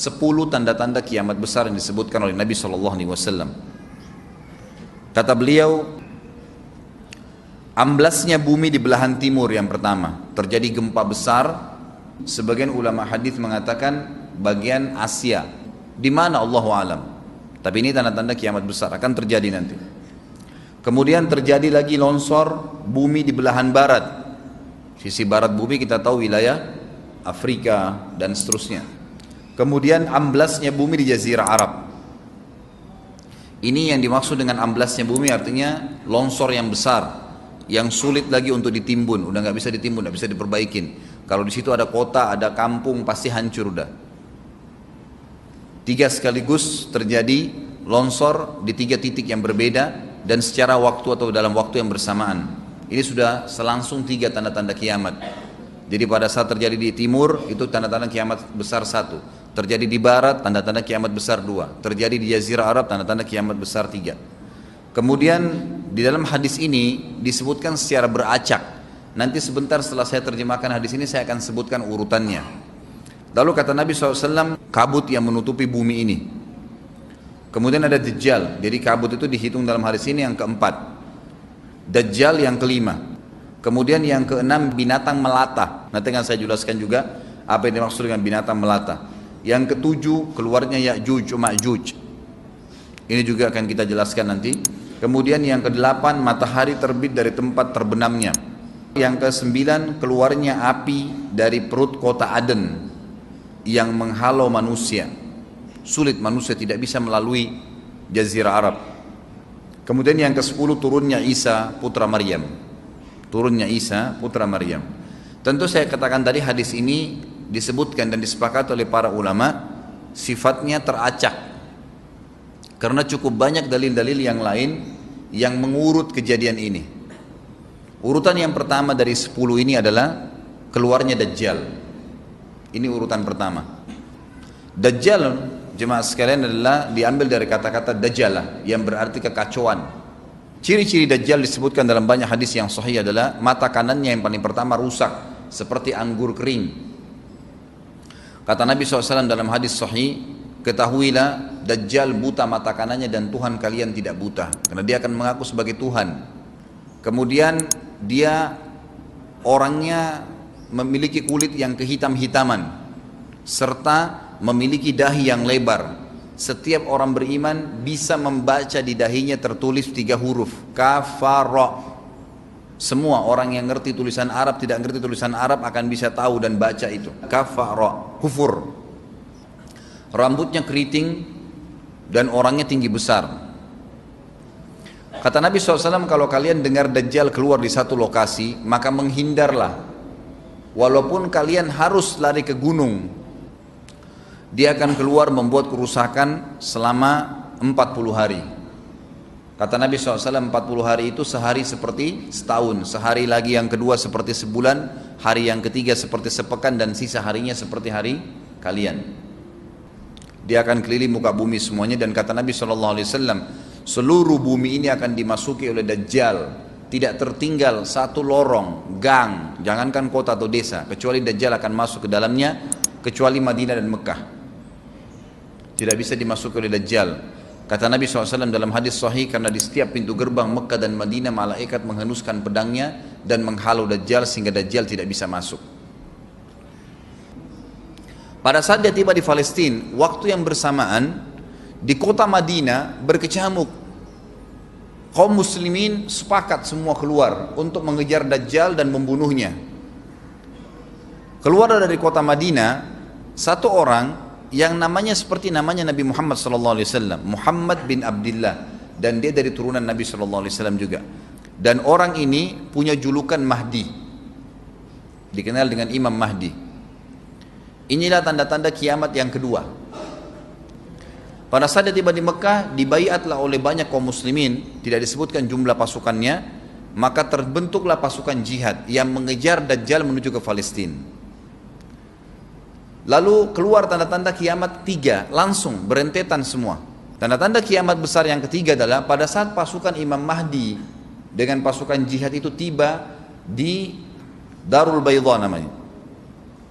10 tanda-tanda kiamat besar yang disebutkan oleh Nabi SAW. Kata beliau, amblasnya bumi di belahan timur yang pertama, terjadi gempa besar. Sebagian ulama hadis mengatakan bagian Asia, di mana Allahu alam. Tapi ini tanda-tanda kiamat besar akan terjadi nanti. Kemudian terjadi lagi longsor bumi di belahan barat. Sisi barat bumi kita tahu wilayah Afrika dan seterusnya. Kemudian amblasnya bumi di Jazirah Arab. Ini yang dimaksud dengan amblasnya bumi, artinya longsor yang besar, yang sulit lagi untuk ditimbun, udah nggak bisa ditimbun, nggak bisa diperbaikin. Kalau di situ ada kota, ada kampung, pasti hancur udah. 3 sekaligus terjadi longsor di 3 titik yang berbeda dan secara waktu atau dalam waktu yang bersamaan. Ini sudah selangsung 3 tanda-tanda kiamat. Jadi pada saat terjadi di timur itu tanda-tanda kiamat besar 1, terjadi di barat tanda-tanda kiamat besar 2, terjadi di Jazirah Arab tanda-tanda kiamat besar 3. Kemudian di dalam hadis ini disebutkan secara beracak. Nanti sebentar setelah saya terjemahkan hadis ini saya akan sebutkan urutannya. Lalu kata Nabi SAW, kabut yang menutupi bumi ini. Kemudian ada Dajjal. Jadi kabut itu dihitung dalam hadis ini yang keempat. Dajjal yang kelima. Kemudian yang keenam binatang melata. Nanti akan saya jelaskan juga apa yang dimaksud dengan binatang melata. Yang ketujuh keluarnya Ya'juj Ma'juj. Ini juga akan kita jelaskan nanti. Kemudian yang kedelapan matahari terbit dari tempat terbenamnya. Yang kesembilan keluarnya api dari perut kota Aden yang menghalau manusia. Sulit, manusia tidak bisa melalui Jazirah Arab. Kemudian yang ke-10 turunnya Isa putra Maryam. Turunnya Isa putra Maryam. Tentu saya katakan tadi hadis ini disebutkan dan disepakati oleh para ulama sifatnya teracak. Karena cukup banyak dalil-dalil yang lain yang mengurut kejadian ini. Urutan yang pertama dari 10 ini adalah keluarnya Dajjal. Ini urutan pertama. Dajjal, jemaah sekalian, adalah diambil dari kata-kata Dajjalah yang berarti kekacauan. Ciri-ciri Dajjal disebutkan dalam banyak hadis yang sahih adalah mata kanannya yang paling pertama rusak seperti anggur kering. Kata Nabi SAW dalam hadis sahih, ketahuilah Dajjal buta mata kanannya dan Tuhan kalian tidak buta, karena dia akan mengaku sebagai Tuhan. Kemudian dia orangnya memiliki kulit yang kehitam-hitaman serta memiliki dahi yang lebar. Setiap orang beriman bisa membaca di dahinya tertulis 3 huruf kafara. Semua orang yang ngerti tulisan Arab, tidak ngerti tulisan Arab akan bisa tahu dan baca itu kafara, kufur. Rambutnya keriting dan orangnya tinggi besar. Kata Nabi SAW, kalau kalian dengar Dajjal keluar di satu lokasi, maka menghindarlah. Walaupun kalian harus lari ke gunung, dia akan keluar membuat kerusakan selama 40 hari. Kata Nabi SAW, 40 hari itu sehari seperti setahun, sehari lagi yang kedua seperti sebulan, hari yang ketiga seperti sepekan, dan sisa harinya seperti hari kalian. Dia akan keliling muka bumi semuanya, dan kata Nabi SAW, seluruh bumi ini akan dimasuki oleh Dajjal. Tidak tertinggal satu lorong, gang, jangankan kota atau desa, kecuali Dajjal akan masuk ke dalamnya, kecuali Madinah dan Mekah. Tidak bisa dimasuki oleh Dajjal. Kata Nabi SAW dalam hadis sahih, karena di setiap pintu gerbang Mekah dan Madinah malaikat menghenuskan pedangnya dan menghalau Dajjal sehingga Dajjal tidak bisa masuk. Pada saat dia tiba di Palestina, waktu yang bersamaan di kota Madinah berkecamuk. Kaum muslimin sepakat semua keluar untuk mengejar Dajjal dan membunuhnya. Keluar dari kota Madinah satu orang yang namanya seperti namanya Nabi Muhammad SAW, Muhammad bin Abdullah, dan dia dari turunan Nabi SAW juga. Dan orang ini punya julukan Mahdi, dikenal dengan Imam Mahdi. Inilah tanda-tanda kiamat yang kedua. Pada saat dia tiba di Mekah, dibaiatlah oleh banyak kaum muslimin, tidak disebutkan jumlah pasukannya, maka terbentuklah pasukan jihad yang mengejar Dajjal menuju ke Palestina. Lalu keluar tanda-tanda kiamat 3, langsung berentetan semua. Tanda-tanda kiamat besar yang ketiga adalah pada saat pasukan Imam Mahdi dengan pasukan jihad itu tiba di Darul Baydha namanya.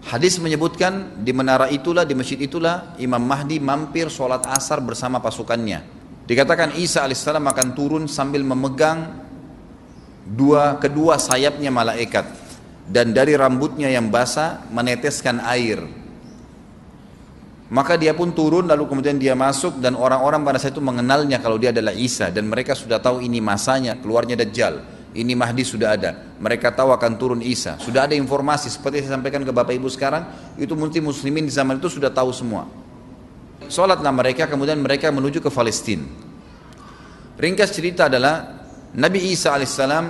Hadis menyebutkan di menara itulah, di masjid itulah Imam Mahdi mampir sholat asar bersama pasukannya. Dikatakan Isa alaihissalam akan turun sambil memegang kedua sayapnya malaikat, dan dari rambutnya yang basah meneteskan air. Maka dia pun turun, lalu kemudian dia masuk, dan orang-orang pada saat itu mengenalnya kalau dia adalah Isa, dan mereka sudah tahu ini masanya keluarnya Dajjal, ini Mahdi sudah ada, mereka tahu akan turun Isa, sudah ada informasi seperti saya sampaikan ke Bapak Ibu sekarang. Itu muslimin di zaman itu sudah tahu semua. Sholatlah mereka, kemudian mereka menuju ke Palestina. Ringkas cerita adalah Nabi Isa alaihissalam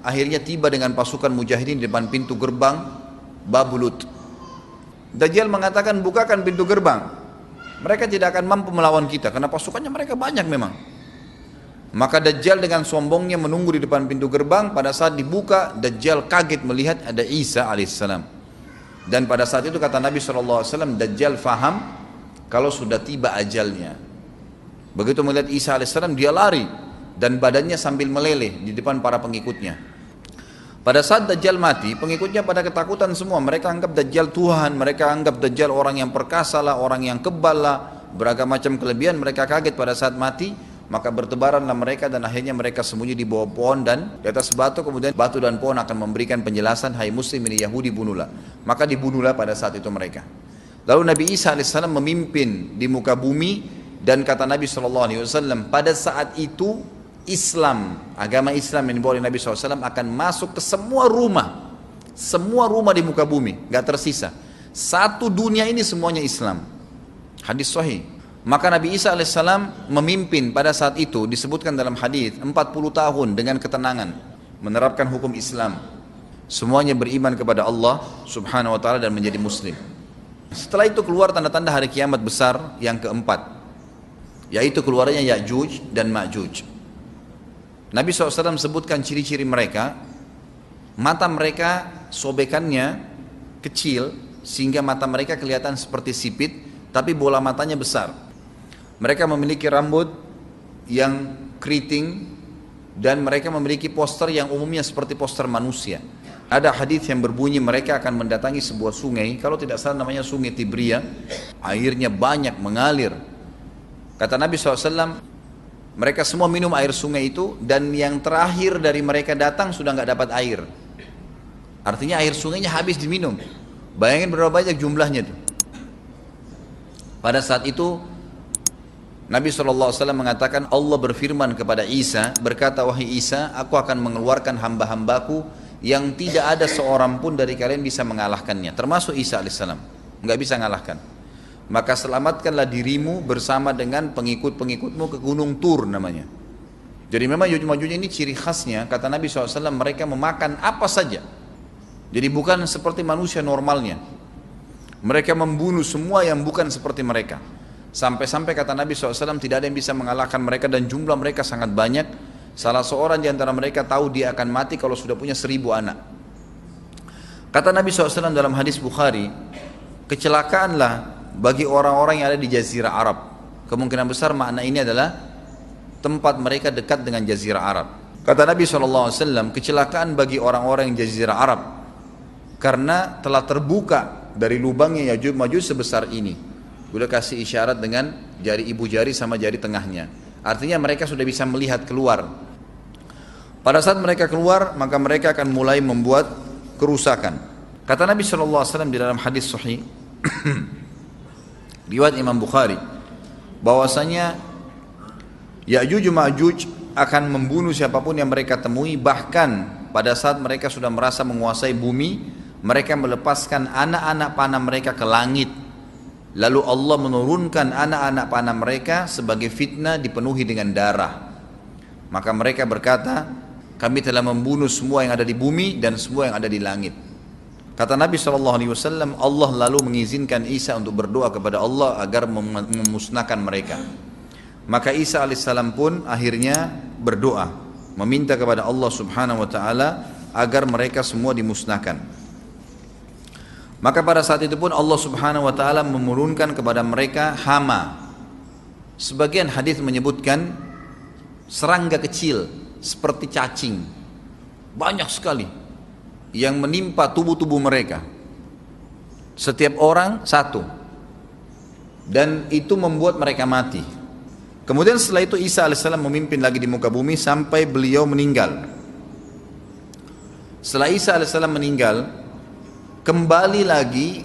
akhirnya tiba dengan pasukan mujahidin di depan pintu gerbang Babulut. Dajjal mengatakan, bukakan pintu gerbang, mereka tidak akan mampu melawan kita karena pasukannya mereka banyak memang. Maka Dajjal dengan sombongnya menunggu di depan pintu gerbang. Pada saat dibuka, Dajjal kaget melihat ada Isa alaihissalam. Dan pada saat itu kata Nabi SAW, Dajjal faham kalau sudah tiba ajalnya. Begitu melihat Isa alaihissalam, dia lari dan badannya sambil meleleh di depan para pengikutnya. Pada saat Dajjal mati, pengikutnya pada ketakutan semua. Mereka anggap Dajjal Tuhan, mereka anggap Dajjal orang yang perkasa lah, orang yang kebal lah, beragam macam kelebihan. Mereka kaget pada saat mati, maka bertebaranlah mereka dan akhirnya mereka sembunyi di bawah pohon dan di atas batu. Kemudian batu dan pohon akan memberikan penjelasan, hai muslim ini Yahudi, bunuhlah. Maka dibunuhlah pada saat itu mereka. Lalu Nabi Isa alaihissalam memimpin di muka bumi, dan kata Nabi SAW, pada saat itu Islam, agama Islam yang dibawa oleh Nabi SAW akan masuk ke semua rumah di muka bumi, gak tersisa. Satu dunia ini semuanya Islam. Hadis sahih. Maka Nabi Isa alaihissalam memimpin pada saat itu, disebutkan dalam hadis 40 tahun dengan ketenangan menerapkan hukum Islam. Semuanya beriman kepada Allah subhanahu wa ta'ala dan menjadi muslim. Setelah itu keluar tanda-tanda hari kiamat besar yang keempat, yaitu keluarnya Ya'juj dan Ma'juj. Nabi SAW sebutkan ciri-ciri mereka. Mata mereka sobekannya kecil sehingga mata mereka kelihatan seperti sipit, tapi bola matanya besar. Mereka memiliki rambut yang keriting, dan mereka memiliki poster yang umumnya seperti poster manusia. Ada hadis yang berbunyi mereka akan mendatangi sebuah sungai, kalau tidak salah namanya sungai Tibria, airnya banyak mengalir. Kata Nabi SAW, mereka semua minum air sungai itu, dan yang terakhir dari mereka datang sudah nggak dapat air. Artinya air sungainya habis diminum. Bayangin berapa banyak jumlahnya itu. Pada saat itu Nabi SAW mengatakan, Allah berfirman kepada Isa, berkata, wahai Isa, aku akan mengeluarkan hamba-hambaku yang tidak ada seorang pun dari kalian bisa mengalahkannya, termasuk Isa alaihissalam, nggak bisa mengalahkan. Maka selamatkanlah dirimu bersama dengan pengikut-pengikutmu ke Gunung Tur namanya. Jadi memang Ya'juj ini ciri khasnya, kata Nabi SAW, mereka memakan apa saja. Jadi bukan seperti manusia normalnya. Mereka membunuh semua yang bukan seperti mereka. Sampai-sampai kata Nabi SAW, tidak ada yang bisa mengalahkan mereka, dan jumlah mereka sangat banyak. Salah seorang di antara mereka tahu dia akan mati kalau sudah punya 1000 anak. Kata Nabi SAW dalam hadis Bukhari, kecelakaanlah bagi orang-orang yang ada di Jazirah Arab. Kemungkinan besar makna ini adalah tempat mereka dekat dengan Jazirah Arab. Kata Nabi SAW, kecelakaan bagi orang-orang yang Jazirah Arab karena telah terbuka dari lubangnya Ya'juj Ma'juj sebesar ini. Udah kasih isyarat dengan jari ibu jari sama jari tengahnya. Artinya mereka sudah bisa melihat keluar. Pada saat mereka keluar, maka mereka akan mulai membuat kerusakan. Kata Nabi SAW di dalam hadis sahih riwayat Imam Bukhari, bahwasanya Ya'juj Ma'juj akan membunuh siapapun yang mereka temui. Bahkan pada saat mereka sudah merasa menguasai bumi, mereka melepaskan anak-anak panah mereka ke langit. Lalu Allah menurunkan anak-anak panah mereka sebagai fitnah dipenuhi dengan darah. Maka mereka berkata, kami telah membunuh semua yang ada di bumi dan semua yang ada di langit. Kata Nabi SAW, Allah lalu mengizinkan Isa untuk berdoa kepada Allah agar memusnahkan mereka. Maka Isa alaihissalam pun akhirnya berdoa, meminta kepada Allah subhanahu wa ta'ala agar mereka semua dimusnahkan. Maka pada saat itu pun Allah subhanahu wa ta'ala menurunkan kepada mereka hama. Sebagian hadis menyebutkan serangga kecil seperti cacing, banyak sekali yang menimpa tubuh-tubuh mereka. Setiap orang satu. Dan itu membuat mereka mati. Kemudian setelah itu Isa alaihissalam memimpin lagi di muka bumi sampai beliau meninggal. Setelah Isa alaihissalam meninggal, kembali lagi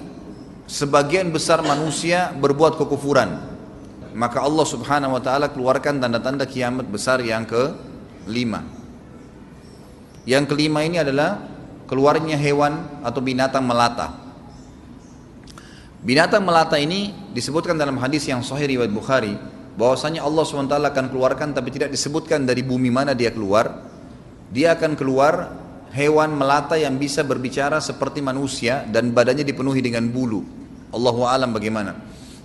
sebagian besar manusia berbuat kekufuran. Maka Allah subhanahu wa ta'ala keluarkan tanda-tanda kiamat besar yang kelima. Yang kelima ini adalah keluarnya hewan atau binatang melata. Binatang melata ini disebutkan dalam hadis yang sahih riwayat Bukhari, bahwasanya Allah SWT akan keluarkan, tapi tidak disebutkan dari bumi mana dia keluar. Dia akan keluar hewan melata yang bisa berbicara seperti manusia dan badannya dipenuhi dengan bulu. Allahu a'lam bagaimana.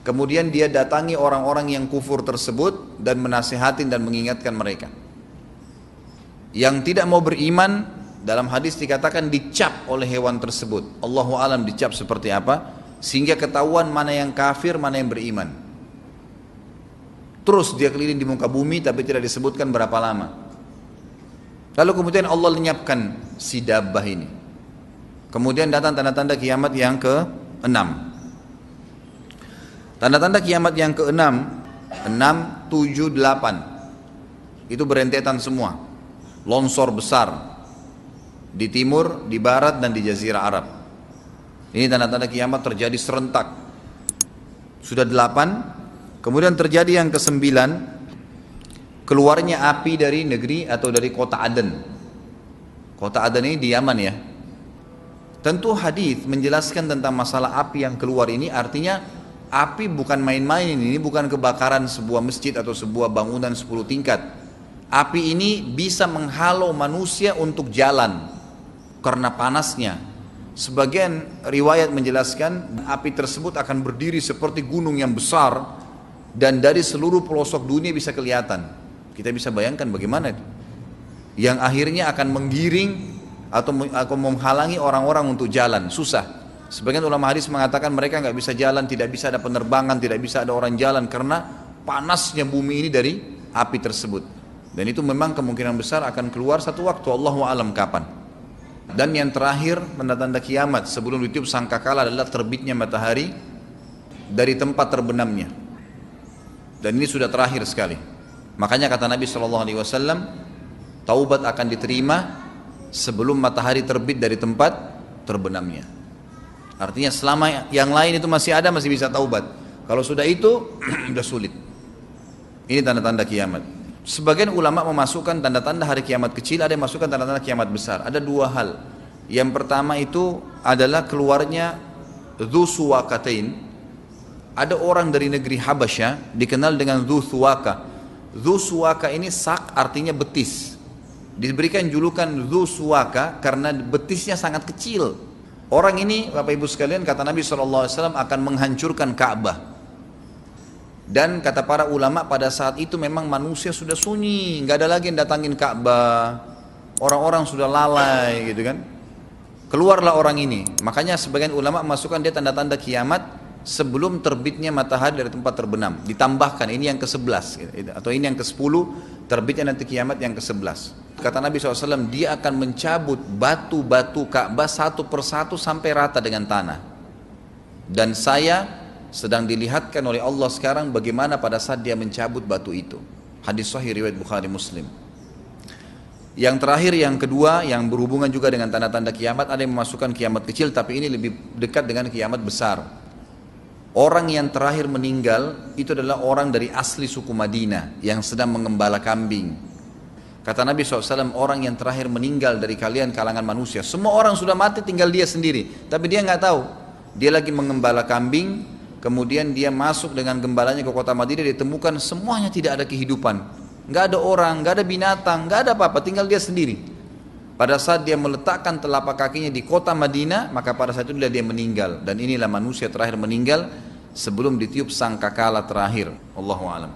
Kemudian dia datangi orang-orang yang kufur tersebut dan menasihatin dan mengingatkan mereka. Yang tidak mau beriman, dalam hadis dikatakan dicap oleh hewan tersebut. Allahu a'lam dicap seperti apa, sehingga ketahuan mana yang kafir, mana yang beriman. Terus dia keliling di muka bumi tapi tidak disebutkan berapa lama. Lalu kemudian Allah lenyapkan si dabbah ini. Kemudian datang tanda-tanda kiamat yang ke-6. Tanda-tanda kiamat yang ke-6, 6, 7, 8. Itu berentetan semua. Longsor besar di timur, di barat dan di jazirah Arab. Ini tanda-tanda kiamat terjadi serentak. Sudah 8. Kemudian terjadi yang ke-9, keluarnya api dari negeri atau dari kota Aden. Kota Aden ini di Yaman ya. Tentu hadis menjelaskan tentang masalah api yang keluar ini, artinya api bukan main-main, ini bukan kebakaran sebuah masjid atau sebuah bangunan 10 tingkat. Api ini bisa menghalau manusia untuk jalan karena panasnya. Sebagian riwayat menjelaskan api tersebut akan berdiri seperti gunung yang besar dan dari seluruh pelosok dunia bisa kelihatan. Kita bisa bayangkan bagaimana itu. Yang akhirnya akan menggiring atau menghalangi orang-orang untuk jalan, susah. Sebagian ulama hadis mengatakan mereka nggak bisa jalan, tidak bisa ada penerbangan, tidak bisa ada orang jalan karena panasnya bumi ini dari api tersebut. Dan itu memang kemungkinan besar akan keluar satu waktu, Allahu a'lam kapan. Dan yang terakhir, tanda-tanda kiamat sebelum ditiup sangkakala adalah terbitnya matahari dari tempat terbenamnya. Dan ini sudah terakhir sekali. Makanya kata Nabi SAW, taubat akan diterima sebelum matahari terbit dari tempat terbenamnya. Artinya selama yang lain itu masih ada, masih bisa taubat. Kalau sudah itu, sudah sulit. Ini tanda-tanda kiamat. Sebagian ulama memasukkan tanda-tanda hari kiamat kecil, ada yang masukkan tanda-tanda kiamat besar. Ada dua hal. Yang pertama itu adalah keluarnya Dzu Suwakatain. Ada orang dari negeri Habasyah dikenal dengan Dzu Suwaka. Dzu Suwaka ini sak artinya betis. Diberikan julukan Dzu Suwaka karena betisnya sangat kecil. Orang ini Bapak Ibu sekalian, kata Nabi SAW, akan menghancurkan Ka'bah. Dan kata para ulama pada saat itu memang manusia sudah sunyi, nggak ada lagi yang datangin Ka'bah. Orang-orang sudah lalai gitu kan. Keluarlah orang ini. Makanya sebagian ulama memasukkan dia tanda-tanda kiamat sebelum terbitnya matahari dari tempat terbenam. Ditambahkan ini yang ke-11 atau ini yang ke-10, terbitnya nanti kiamat yang ke-11. Kata Nabi SAW, dia akan mencabut batu-batu Ka'bah satu persatu sampai rata dengan tanah. Dan saya sedang dilihatkan oleh Allah sekarang bagaimana pada saat dia mencabut batu itu. Hadis sahih riwayat Bukhari Muslim. Yang terakhir, yang kedua, yang berhubungan juga dengan tanda-tanda kiamat, ada yang memasukkan kiamat kecil, tapi ini lebih dekat dengan kiamat besar. Orang yang terakhir meninggal itu adalah orang dari asli suku Madinah yang sedang mengembala kambing. Kata Nabi SAW, orang yang terakhir meninggal dari kalian kalangan manusia, semua orang sudah mati tinggal dia sendiri, tapi dia nggak tahu. Dia lagi mengembala kambing, kemudian dia masuk dengan gembalanya ke kota Madinah, ditemukan semuanya tidak ada kehidupan, nggak ada orang, nggak ada binatang, nggak ada apa-apa, tinggal dia sendiri. Pada saat dia meletakkan telapak kakinya di kota Madinah, maka pada saat itu dia meninggal. Dan inilah manusia terakhir meninggal sebelum ditiup sangkakala terakhir. Allahu a'lam.